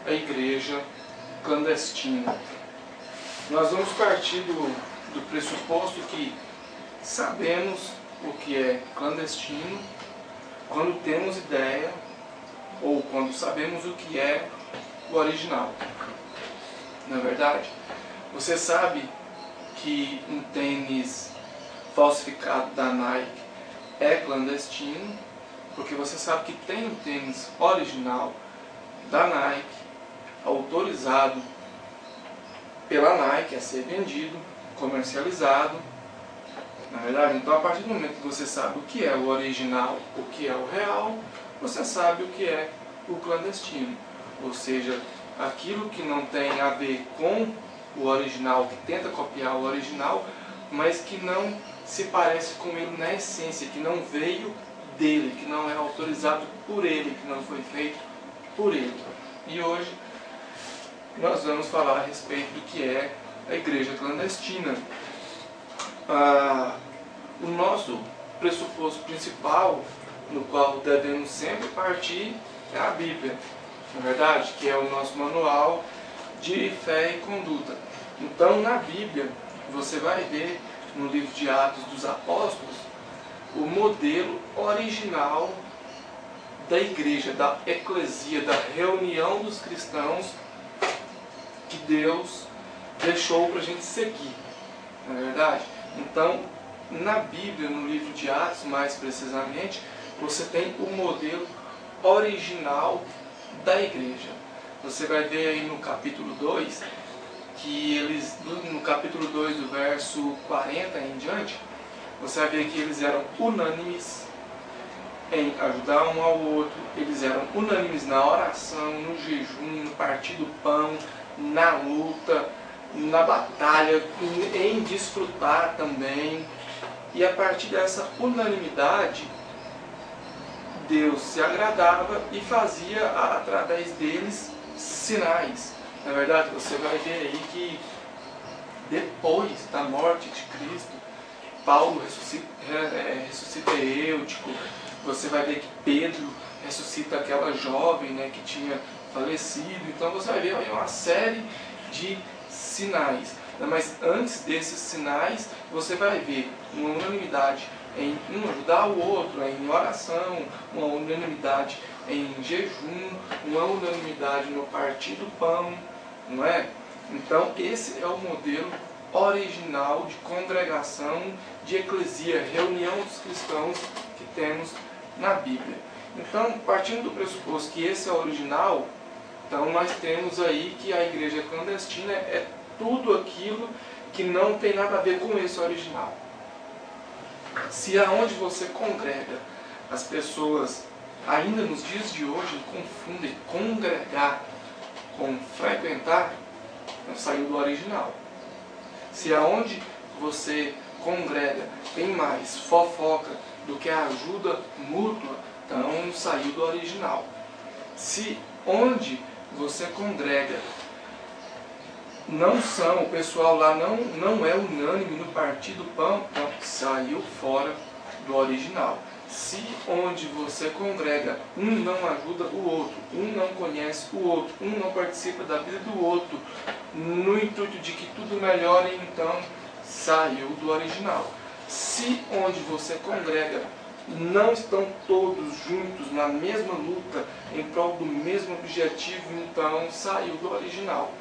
a igreja clandestina? Nós vamos partir do pressuposto que sabemos o que é clandestino quando temos ideia ou quando sabemos o que é o original. Na verdade, você sabe que um tênis falsificado da Nike é clandestino, porque você sabe que tem um tênis original da Nike, autorizado pela Nike a ser vendido, comercializado. Na verdade, então a partir do momento que você sabe o que é o original, o que é o real, você sabe o que é o clandestino. Ou seja, aquilo que não tem a ver com o original, que tenta copiar o original, mas que não se parece com ele na essência, que não veio dele, que não é autorizado por ele, que não foi feito por ele. E hoje nós vamos falar a respeito do que é a igreja clandestina. O nosso pressuposto principal, no qual devemos sempre partir, é a Bíblia, na verdade, que é o nosso manual de fé e conduta. Então, na Bíblia, você vai ver no livro de Atos dos Apóstolos o modelo original da igreja, da eclesia, da reunião dos cristãos que Deus deixou para a gente seguir, não é verdade? Então, na Bíblia, no livro de Atos, mais precisamente, você tem o modelo original da igreja. Você vai ver aí no capítulo 2, que eles, no capítulo 2, do verso 40 em diante, você vai ver que eles eram unânimes em ajudar um ao outro, eles eram unânimes na oração, no jejum, no partir do pão, na luta, na batalha, em desfrutar também. E a partir dessa unanimidade, Deus se agradava e fazia através deles sinais. Na verdade, você vai ver aí que depois da morte de Cristo, Paulo ressuscita Eutico. Você vai ver que Pedro ressuscita aquela jovem, né, que tinha falecido. Então você vai ver aí uma série de sinais. Mas antes desses sinais, você vai ver uma unanimidade em um ajudar o outro, em oração, uma unanimidade em jejum, uma unanimidade no partir do pão, não é? Então esse é o modelo original de congregação, de eclesia, reunião dos cristãos que temos na Bíblia. Então, partindo do pressuposto que esse é o original, então nós temos aí que a igreja clandestina é tudo aquilo que não tem nada a ver com esse original. Se aonde você congrega, as pessoas ainda nos dias de hoje confundem congregar com frequentar, saiu do original. Se aonde você congrega tem mais fofoca do que a ajuda mútua, então saiu do original. Se onde você congrega o pessoal lá não é unânime no partir do pão, então saiu fora do original. Se onde você congrega, um não ajuda o outro, um não conhece o outro, um não participa da vida do outro, no intuito de que tudo melhore, então saiu do original. Se onde você congrega não estão todos juntos na mesma luta, em prol do mesmo objetivo, então saiu do original.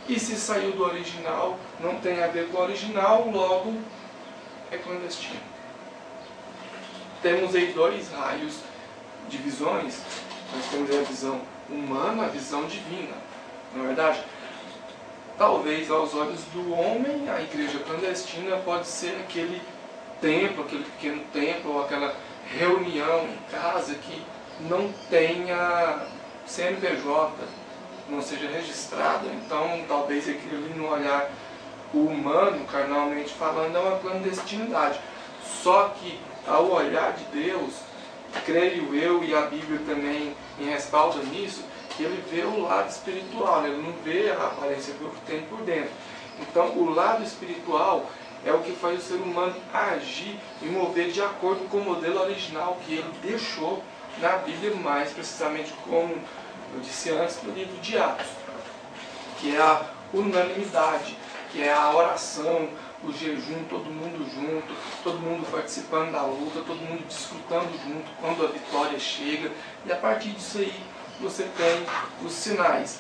E se saiu do original, não tem a ver com o original, logo é clandestino. Temos aí dois raios de visões. Nós temos a visão humana, a visão divina. Na verdade, talvez aos olhos do homem, a igreja clandestina pode ser aquele templo, aquele pequeno templo, ou aquela reunião em casa que não tenha CNPJ, não seja registrado. Então talvez aquilo ali no olhar humano, carnalmente falando, é uma clandestinidade. Só que ao olhar de Deus, creio eu, e a Bíblia também em respaldo nisso, que ele vê o lado espiritual, ele não vê a aparência que tem por dentro. Então o lado espiritual é o que faz o ser humano agir e mover de acordo com o modelo original que ele deixou na Bíblia, mais precisamente como eu disse antes, no livro de Atos, que é a unanimidade, que é a oração, o jejum, todo mundo junto, todo mundo participando da luta, todo mundo desfrutando junto quando a vitória chega, e a partir disso aí você tem os sinais.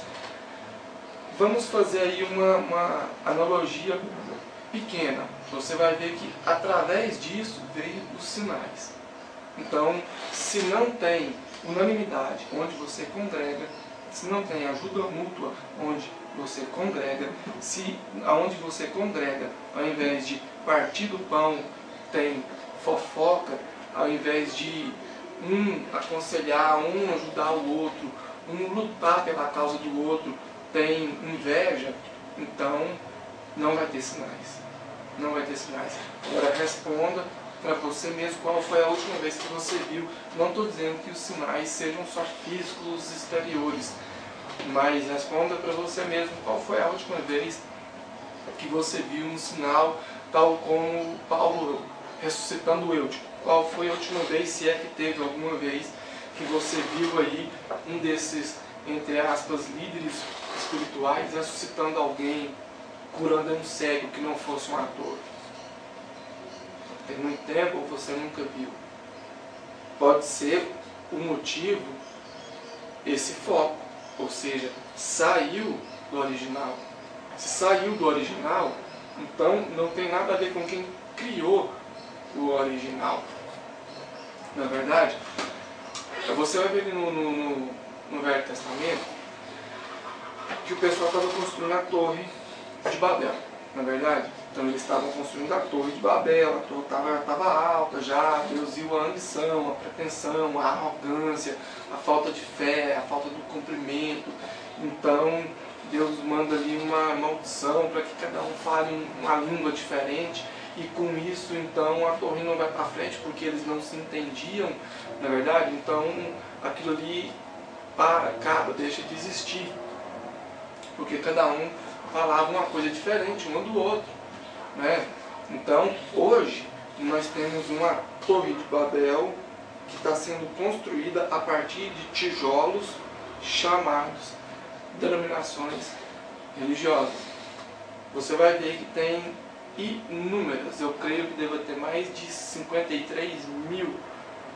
Vamos fazer aí uma analogia pequena. Você vai ver que através disso veio os sinais. Então, se não tem unanimidade onde você congrega, se não tem ajuda mútua onde você congrega, se aonde você congrega, ao invés de partir do pão, tem fofoca, ao invés de aconselhar, ajudar o outro, lutar pela causa do outro, tem inveja, então não vai ter sinais. Não vai ter sinais. Agora responda para você mesmo qual foi a última vez que você viu. Não estou dizendo que os sinais sejam só físicos exteriores, mas responda para você mesmo qual foi a última vez que você viu um sinal, tal como Paulo ressuscitando o Eutico. Qual foi a última vez, se é que teve alguma vez, que você viu aí um desses, entre aspas, líderes espirituais ressuscitando alguém, curando um cego que não fosse um ator? Tem muito tempo ou você nunca viu? Pode ser o motivo, esse foco, ou seja, saiu do original. Se saiu do original, então não tem nada a ver com quem criou o original. Na verdade, você vai ver no Velho Testamento que o pessoal estava construindo a Torre de Babel, na verdade. Então eles estavam construindo a Torre de Babel, a torre estava alta já, Deus viu a ambição, a pretensão, a arrogância, a falta de fé, a falta do cumprimento. Então Deus manda ali uma maldição para que cada um fale uma língua diferente, e com isso então a torre não vai para frente porque eles não se entendiam, na verdade. Então aquilo ali acaba, deixa de existir, porque cada um falava uma coisa diferente um do outro, né? Então hoje nós temos uma Torre de Babel que está sendo construída a partir de tijolos chamados denominações religiosas. Você vai ver que tem inúmeras, eu creio que deva ter mais de 53.000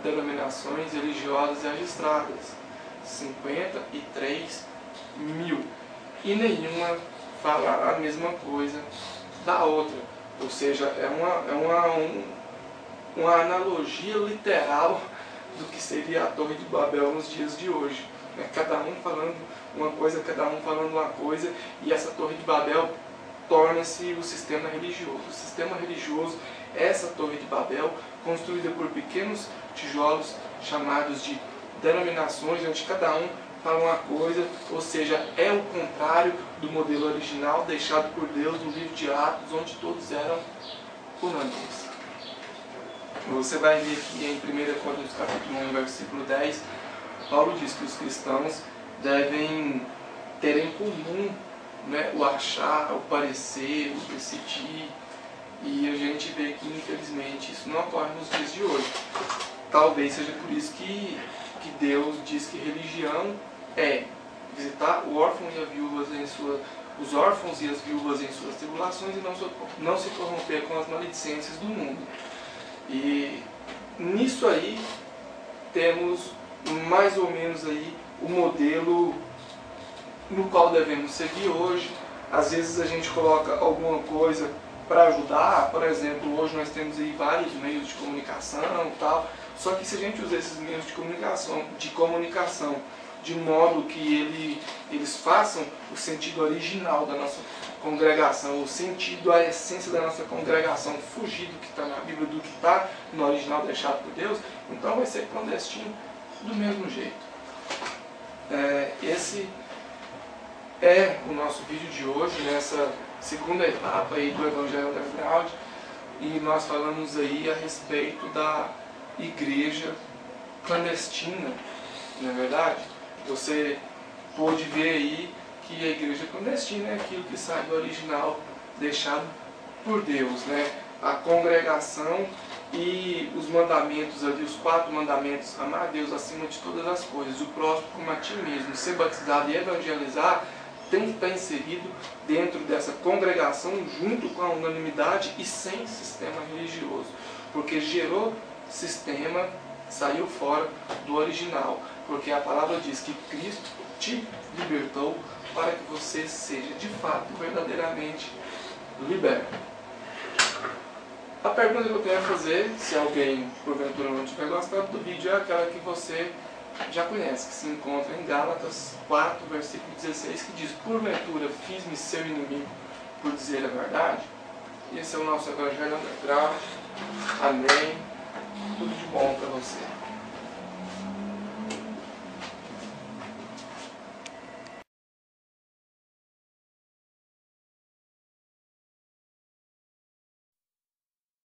denominações religiosas registradas. 53.000. E nenhuma fala a mesma coisa da outra. Ou seja, é uma analogia literal do que seria a Torre de Babel nos dias de hoje. Cada um falando uma coisa, cada um falando uma coisa, e essa Torre de Babel torna-se o sistema religioso. O sistema religioso é essa Torre de Babel, construída por pequenos tijolos chamados de denominações, onde cada um fala uma coisa, ou seja, é o contrário do modelo original deixado por Deus no livro de Atos, onde todos eram unânimes. Você vai ver que em 1 Coríntios capítulo 1, versículo 10, Paulo diz que os cristãos devem ter em comum, né, o achar, o parecer, o decidir, e a gente vê que infelizmente isso não ocorre nos dias de hoje. Talvez seja por isso que Deus diz que religião é visitar o órfão e a viúva os órfãos e as viúvas em suas tribulações, e não se corromper com as maledicências do mundo. E nisso aí temos mais ou menos aí o modelo no qual devemos seguir hoje. Às vezes a gente coloca alguma coisa para ajudar, por exemplo, hoje nós temos aí vários meios de comunicação e tal, só que se a gente usar esses meios de comunicação de modo que eles façam o sentido original da nossa congregação, o sentido, a essência da nossa congregação, fugir do que está na Bíblia, do que está no original deixado por Deus, então vai ser clandestino do mesmo jeito. Esse é o nosso vídeo de hoje, nessa segunda etapa aí do Evangelho Underground, e nós falamos aí a respeito da igreja clandestina, não é verdade? Você pôde ver aí que a igreja clandestina é aquilo que sai do original deixado por Deus, né? A congregação E os mandamentos ali, os 4 mandamentos, amar a Deus acima de todas as coisas, o próximo como a ti mesmo, ser batizado e evangelizar, tem que estar inserido dentro dessa congregação, junto com a unanimidade e sem sistema religioso. Porque gerou sistema, saiu fora do original. Porque a palavra diz que Cristo te libertou para que você seja de fato, verdadeiramente liberto. A pergunta que eu tenho a fazer, se alguém porventura não tiver gostado do vídeo, é aquela que você já conhece, que se encontra em Gálatas 4, versículo 16, que diz: porventura fiz-me seu inimigo por dizer a verdade? E esse é o nosso Evangelho Underground. Amém. Tudo de bom para você.